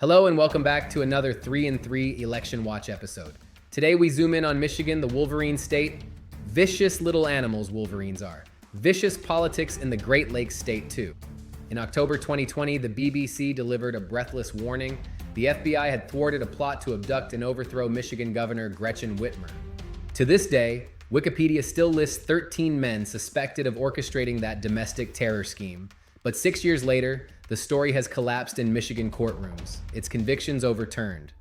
Hello and welcome back to another 3 and 3 Election Watch episode. Today we zoom in on Michigan, the Wolverine state. Vicious little animals Wolverines are. Vicious politics in the Great Lakes state too. In October 2020, the BBC delivered a breathless warning. The FBI had thwarted a plot to abduct and overthrow Michigan Governor Gretchen Whitmer. To this day, Wikipedia still lists 13 men suspected of orchestrating that domestic terror scheme. But 6 years later, the story has collapsed in Michigan courtrooms, its convictions overturned.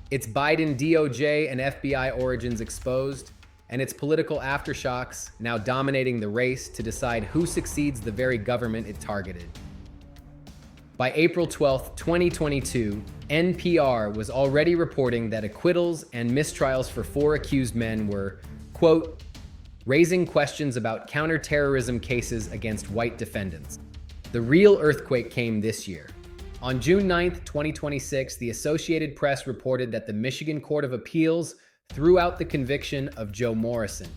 Its Biden DOJ and FBI origins exposed, and its political aftershocks now dominating the race to decide who succeeds the very government it targeted. By April 12, 2022, NPR was already reporting that acquittals and mistrials for 4 accused men were, quote, raising questions about counterterrorism cases against white defendants. The real earthquake came this year. On June 9, 2026, the Associated Press reported that the Michigan Court of Appeals threw out the conviction of Joe Morrison.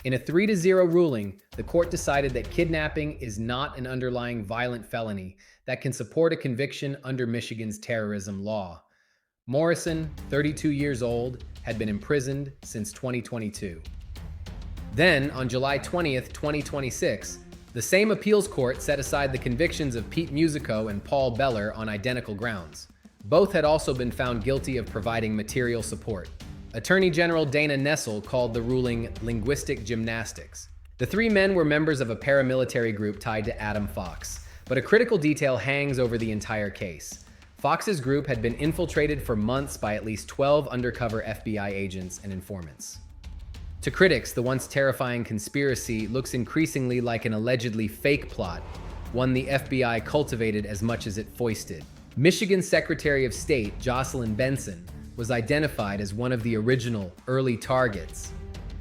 In a 3-0 ruling, the court decided that kidnapping is not an underlying violent felony that can support a conviction under Michigan's terrorism law. Morrison, 32 years old, had been imprisoned since 2022. Then, on July 20th, 2026, the same appeals court set aside the convictions of Pete Musico and Paul Beller on identical grounds. Both had also been found guilty of providing material support. Attorney General Dana Nessel called the ruling linguistic gymnastics. The 3 men were members of a paramilitary group tied to Adam Fox, but a critical detail hangs over the entire case. Fox's group had been infiltrated for months by at least 12 undercover FBI agents and informants. To critics, the once terrifying conspiracy looks increasingly like an allegedly fake plot, one the FBI cultivated as much as it foisted. Michigan Secretary of State Jocelyn Benson was identified as one of the original early targets.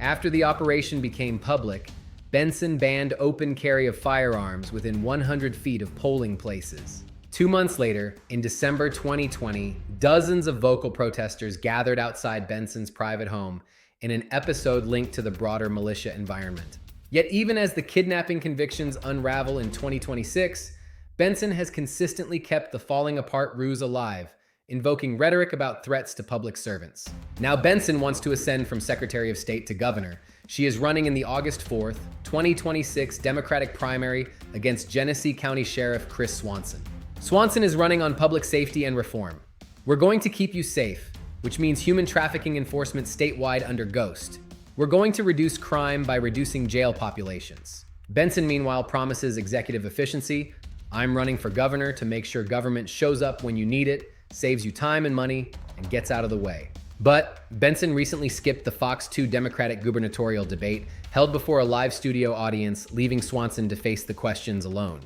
After the operation became public, Benson banned open carry of firearms within 100 feet of polling places. 2 months later, in December 2020, dozens of vocal protesters gathered outside Benson's private home in an episode linked to the broader militia environment. Yet even as the kidnapping convictions unravel in 2026, Benson has consistently kept the falling apart ruse alive, invoking rhetoric about threats to public servants. Now Benson wants to ascend from Secretary of State to governor. She is running in the August 4th, 2026 Democratic primary against Genesee County Sheriff Chris Swanson. Swanson is running on public safety and reform. We're going to keep you safe, which means human trafficking enforcement statewide under GHOST. We're going to reduce crime by reducing jail populations. Benson, meanwhile, promises executive efficiency. I'm running for governor to make sure government shows up when you need it, saves you time and money, and gets out of the way. But Benson recently skipped the Fox 2 Democratic gubernatorial debate held before a live studio audience, leaving Swanson to face the questions alone,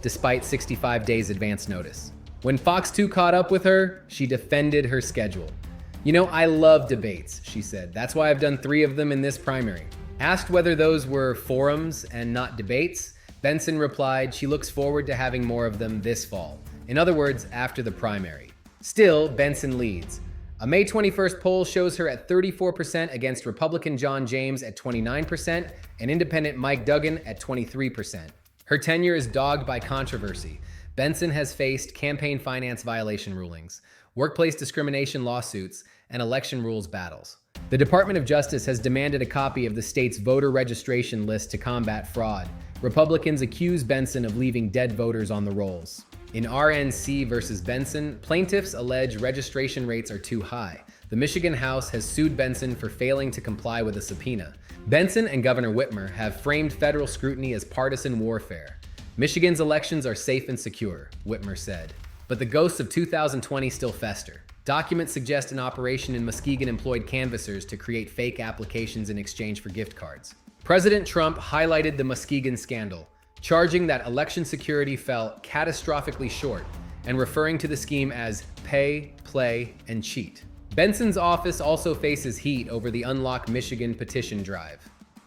despite 65 days advance notice. When Fox 2 caught up with her, she defended her schedule. You know, I love debates, she said. That's why I've done 3 of them in this primary. Asked whether those were forums and not debates, Benson replied she looks forward to having more of them this fall. In other words, after the primary. Still, Benson leads. A May 21st poll shows her at 34% against Republican John James at 29% and Independent Mike Duggan at 23%. Her tenure is dogged by controversy. Benson has faced campaign finance violation rulings, workplace discrimination lawsuits, and election rules battles. The Department of Justice has demanded a copy of the state's voter registration list to combat fraud. Republicans accuse Benson of leaving dead voters on the rolls. In RNC versus Benson, plaintiffs allege registration rates are too high. The Michigan House has sued Benson for failing to comply with a subpoena. Benson and Governor Whitmer have framed federal scrutiny as partisan warfare. Michigan's elections are safe and secure, Whitmer said. But the ghosts of 2020 still fester. Documents suggest an operation in Muskegon employed canvassers to create fake applications in exchange for gift cards. President Trump highlighted the Muskegon scandal, charging that election security fell catastrophically short and referring to the scheme as pay, play, and cheat. Benson's office also faces heat over the Unlock Michigan petition drive.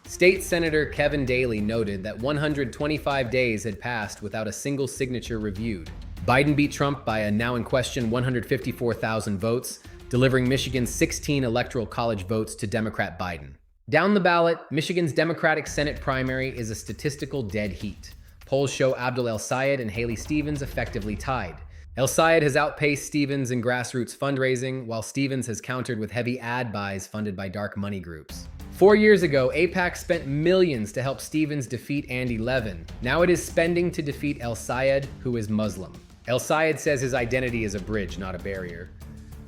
State Senator Kevin Daly noted that 125 days had passed without a single signature reviewed. Biden beat Trump by a now in question 154,000 votes, delivering Michigan's 16 electoral college votes to Democrat Biden. Down the ballot, Michigan's Democratic Senate primary is a statistical dead heat. Polls show Abdul El Sayed and Haley Stevens effectively tied. El Sayed has outpaced Stevens in grassroots fundraising, while Stevens has countered with heavy ad buys funded by dark money groups. 4 years ago, AIPAC spent millions to help Stevens defeat Andy Levin. Now it is spending to defeat El Sayed, who is Muslim. El Sayed says his identity is a bridge, not a barrier.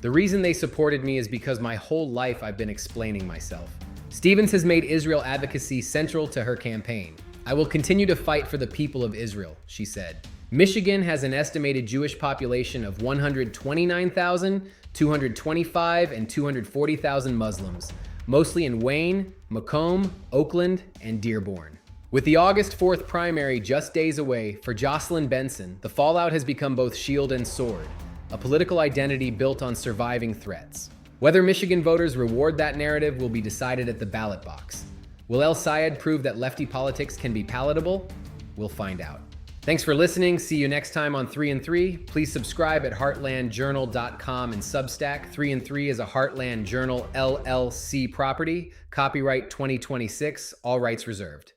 The reason they supported me is because my whole life I've been explaining myself. Stevens has made Israel advocacy central to her campaign. I will continue to fight for the people of Israel, she said. Michigan has an estimated Jewish population of 129,000, 225, and 240,000 Muslims, mostly in Wayne, Macomb, Oakland, and Dearborn. With the August 4th primary just days away, for Jocelyn Benson, the fallout has become both shield and sword, a political identity built on surviving threats. Whether Michigan voters reward that narrative will be decided at the ballot box. Will El Sayed prove that lefty politics can be palatable? We'll find out. Thanks for listening. See you next time on 3 and 3. Please subscribe at heartlandjournal.com and Substack. 3 and 3 is a Heartland Journal LLC property. Copyright 2026. All rights reserved.